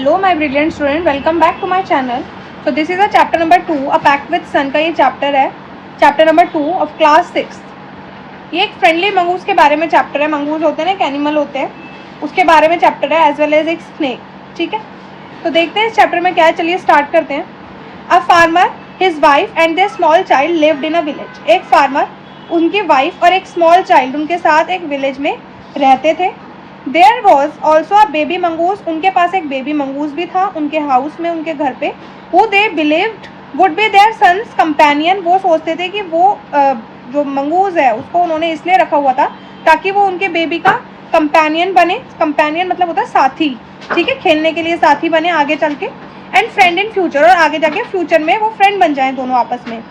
Hello my brilliant student, welcome back to my channel. So this is a chapter number 2, A Pact with Sun का ये chapter है, chapter number 2 of class 6। ये एक friendly mongoose के बारे में chapter है। मंगूस होते हैं ना, एक एनिमल होते हैं, उसके बारे में चैप्टर है, एज वेल एज एक स्नेक। ठीक है, तो देखते हैं इस चैप्टर में क्या है। चलिए स्टार्ट करते हैं। A farmer, his wife and their small child lived in a village. एक फार्मर, उनकी वाइफ और एक स्मॉल चाइल्ड उनके साथ एक विलेज में रहते थे। There was also a baby mongoose. उनके पास एक बेबी मंगूस भी था उनके हाउस में, उनके घर पे। Who they believed would be their son's companion. वो सोचते थे कि वो जो मंगूस है उसको उन्होंने इसलिए रखा हुआ था ताकि वो उनके बेबी का कंपेनियन बने। कंपेनियन मतलब होता है साथी, ठीक है, खेलने के लिए साथी बने आगे चल के। एंड फ्रेंड इन फ्यूचर, और आगे जाके फ्यूचर में वो फ्रेंड बन जाए दोनों आपस में।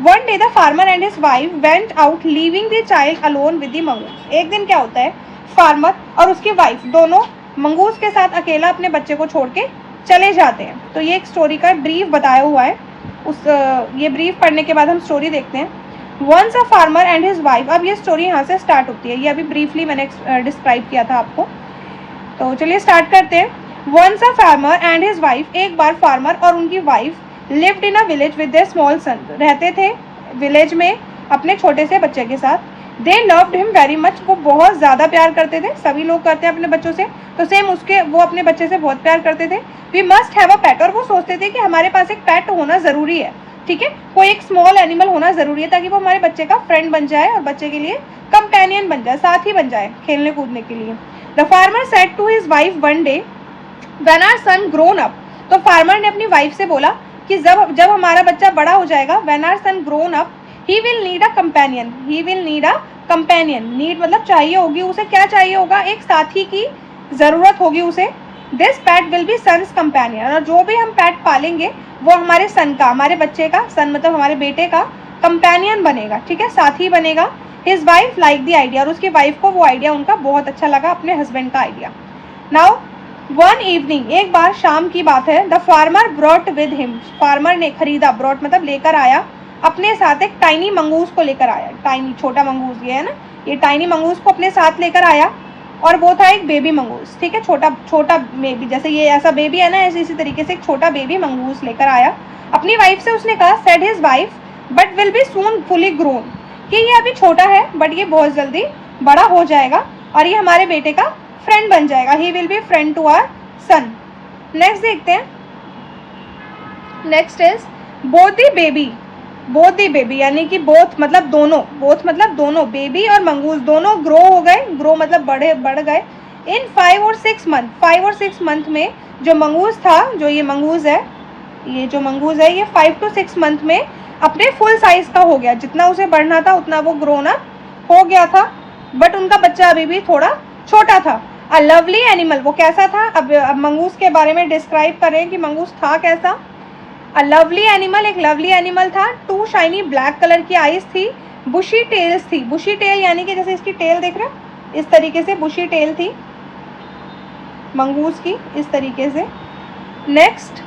One day the farmer and his wife went out leaving the child alone with the mongoose. एक दिन क्या होता है, फार्मर और उसकी वाइफ दोनों मंगूस के साथ अकेला अपने बच्चे को छोड़ के चले जाते हैं। तो ये एक स्टोरी का ब्रीफ बताया हुआ है। ये ब्रीफ पढ़ने के बाद हम स्टोरी देखते हैं। Once a farmer and his wife, अब ये स्टोरी यहाँ से स्टार्ट होती है। ये अभी ब्रीफली मैंने डिस्क्राइब किया था आपको, तो चलिए स्टार्ट करते हैं। Once a farmer and his wife, एक बार फार्मर और उनकी wife lived in a village with their small son, रहते थे विलेज में अपने छोटे से बच्चे के साथ। They loved him very much, वो बहुत ज़्यादा प्यार करते थे। सभी लोग करते हैं अपने बच्चों से, तो सेम उसके वो अपने बच्चे से बहुत प्यार करते थे। वी मस्ट हैव अ पेट, और वो सोचते थे कि हमारे पास एक पेट होना ज़रूरी है। ठीक है, कोई एक स्मॉल एनिमल होना ज़रूरी है ताकि वो हमारे बच्चे का फ्रेंड बन जाए और बच्चे के लिए कंपेनियन बन जाए, साथी बन जाए खेलने कूदने के लिए। The farmer said to his wife one day when our son grown up. तो फार्मर ने अपनी वाइफ से बोला कि जब हमारा बच्चा बड़ा हो जाएगा, when our son grown up he will need a companion. He will need a companion, need मतलब चाहिए होगी उसे। क्या चाहिए होगा, एक साथी की ज़रूरत होगी उसे। This pet will be son's companion, और जो भी हम पैट पालेंगे वो हमारे सन का, हमारे बच्चे का, सन मतलब हमारे बेटे का कंपेनियन बनेगा। ठीक है, साथी बनेगा। His wife like the idea, और उसकी वाइफ को वो आइडिया उनका बहुत अच्छा लगा, अपने हस्बैंड का आइडिया। नाउ वन इवनिंग, एक बार शाम की बात है, the farmer brought with him. Farmer ने खरीदा, ब्रॉट मतलब लेकर आया, अपने साथ एक टाइनी मंगूस को लेकर आया। टाइनी छोटा मंगूस ये है ना, ये टाइनी मंगूस को अपने साथ लेकर आया, और वो था एक बेबी मंगूस। ठीक है, छोटा छोटा बेबी, जैसे ये ऐसा बेबी है ना, ऐसे इसी तरीके से एक छोटा बेबी मंगूस लेकर आया। अपनी वाइफ से उसने कहा, said his wife, but will be soon fully grown, कि ये अभी छोटा है बट ये बहुत जल्दी बड़ा हो जाएगा और ये हमारे बेटे का फ्रेंड बन जाएगा। He will be friend to our son. Next देखते हैं। Next is both the baby, यानी कि बोथ मतलब दोनों बेबी और मंगूस दोनों ग्रो हो गए। ग्रो मतलब बढ़ गए। इन 5 और 6 मंथ, 5 और 6 मंथ में जो मंगूस था, जो ये मंगूस है, ये 5 to 6 मंथ में अपने फुल साइज का हो गया। जितना उसे बढ़ना था उतना वो ग्रोन अप हो गया था, बट उनका बच्चा अभी भी थोड़ा छोटा था। अ लवली एनिमल, वो कैसा था, अब मंगूस के बारे में डिस्क्राइब करें कि मंगूस था कैसा। अ लवली एनिमल, एक लवली एनिमल था। 2 शाइनी ब्लैक कलर की आईज थी। बुशी टेल्स थी। बुशी टेल यानी कि जैसे इसकी टेल देख रहे हो, इस तरीके से बुशी टेल थी मंगूस की, इस तरीके से। Next,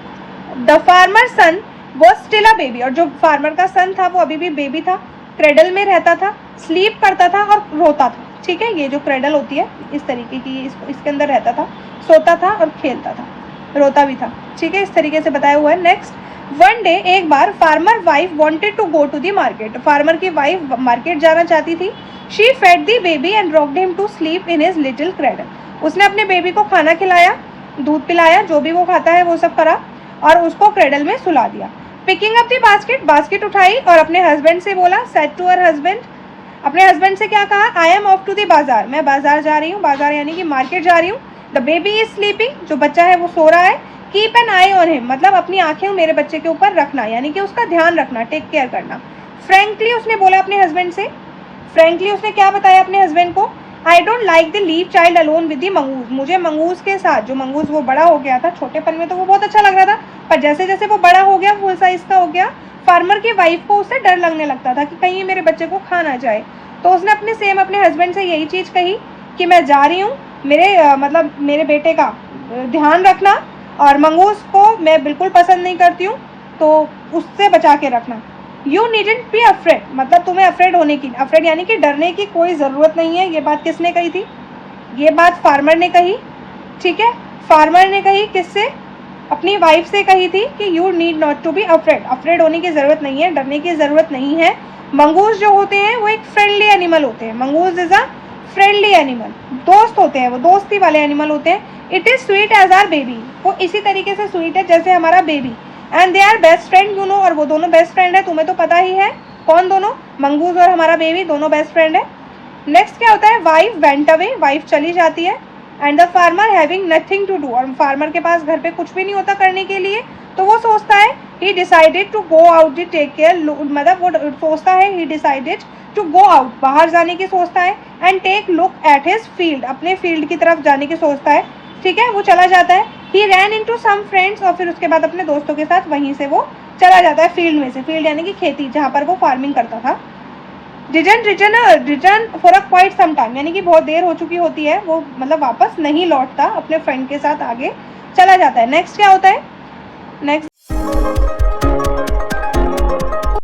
the farmer son was still a baby, और जो फार्मर का सन था वो अभी भी बेबी था। क्रेडल में रहता था, स्लीप करता था और रोता था। ठीक है, ये जो क्रेडल होती है इस तरीके की, इसके अंदर रहता था, सोता था और खेलता था, रोता भी था। ठीक है, इस तरीके से बताया हुआ है। नेक्स्ट, वन डे, एक बार, farmer wife wanted to go to the market. Farmer की वाइफ मार्केट जाना चाहती थी। She fed the baby and rocked him to sleep in his little cradle. उसने अपने बेबी को खाना खिलाया, दूध पिलाया, जो भी वो खाता है वो सब करा, और उसको क्रेडल में सुला दिया। पिकिंग अप द बास्केट उठाई और अपने हस्बैंड से बोला, सेड टू हर हस्बैंड, अपने हस्बैंड से क्या कहा, I am off to the bazaar, मैं बाजार जा रही हूँ, बाजार यानी कि मार्केट जा रही हूँ। द बेबी इज स्लीपिंग, जो बच्चा है वो सो रहा है। Keep an I on him, मतलब अपनी आंखें मेरे बच्चे के ऊपर रखना, यानी कि उसका ध्यान रखना, टेक केयर करना। फ्रैंकली उसने बोला अपने हस्बैंड से। फ्रैंकली उसने क्या बताया अपने हस्बैंड को, I don't like the leave child alone with the mongoose. मुझे मंगूस के साथ, जो मंगूस वो बड़ा हो गया था, छोटेपन में तो वो बहुत अच्छा लग रहा था, पर जैसे जैसे वो बड़ा हो गया, फुल साइज का हो गया, फार्मर की वाइफ को उससे डर लगने लगता था कि कहीं मेरे बच्चे को खा ना जाए। तो उसने अपने हस्बैंड से यही चीज़ कही कि मैं जा रही हूँ, मेरे बेटे का ध्यान रखना, और मंगूस को मैं बिल्कुल पसंद नहीं करती हूँ, तो उससे बचा के रखना। यू नीडेंट बी अफ्रेड, मतलब तुम्हें अफ्रेड यानी कि डरने की कोई ज़रूरत नहीं है। ये बात किसने कही थी, ये बात फार्मर ने कही। ठीक है, फार्मर ने कही, किससे, अपनी वाइफ से कही थी कि you need not to be afraid, afraid होने की ज़रूरत नहीं है, डरने की ज़रूरत नहीं है। मंगूस जो होते हैं वो एक फ्रेंडली एनिमल होते हैं। Mongoose is a friendly animal, दोस्त होते हैं, वो दोस्ती वाले एनिमल होते हैं। It is sweet as our baby, वो इसी तरीके से स्वीट है जैसे हमारा बेबी। And they are best friend, you know, और वो दोनों बेस्ट फ्रेंड है, तुम्हें तो पता ही है कौन दोनों, मंगूस और हमारा बेबी दोनों बेस्ट फ्रेंड है। नेक्स्ट क्या होता है, वाइफ वेंट अवे, वाइफ चली जाती है। And the farmer having nothing to do, और फार्मर के पास घर पे कुछ भी नहीं होता करने के लिए, तो वो सोचता है he decided to go out the take care, मतलब वो सोचता है he decided to go out, बाहर जाने की सोचता है। And take look at his field, अपने फील्ड की तरफ जाने की सोचता है, ठीक है, वो चला जाता है। ही रैन इनटू सम फ्रेंड्स, और फिर उसके बाद अपने दोस्तों के साथ वहीं से वो चला जाता है फील्ड में से, फील्ड यानी कि खेती जहाँ पर वो फार्मिंग करता था। Return for a quite some time, यानी कि बहुत देर हो चुकी होती है, वो मतलब वापस नहीं लौटता, अपने फ्रेंड के साथ आगे चला जाता है। नेक्स्ट क्या होता है, नेक्स्ट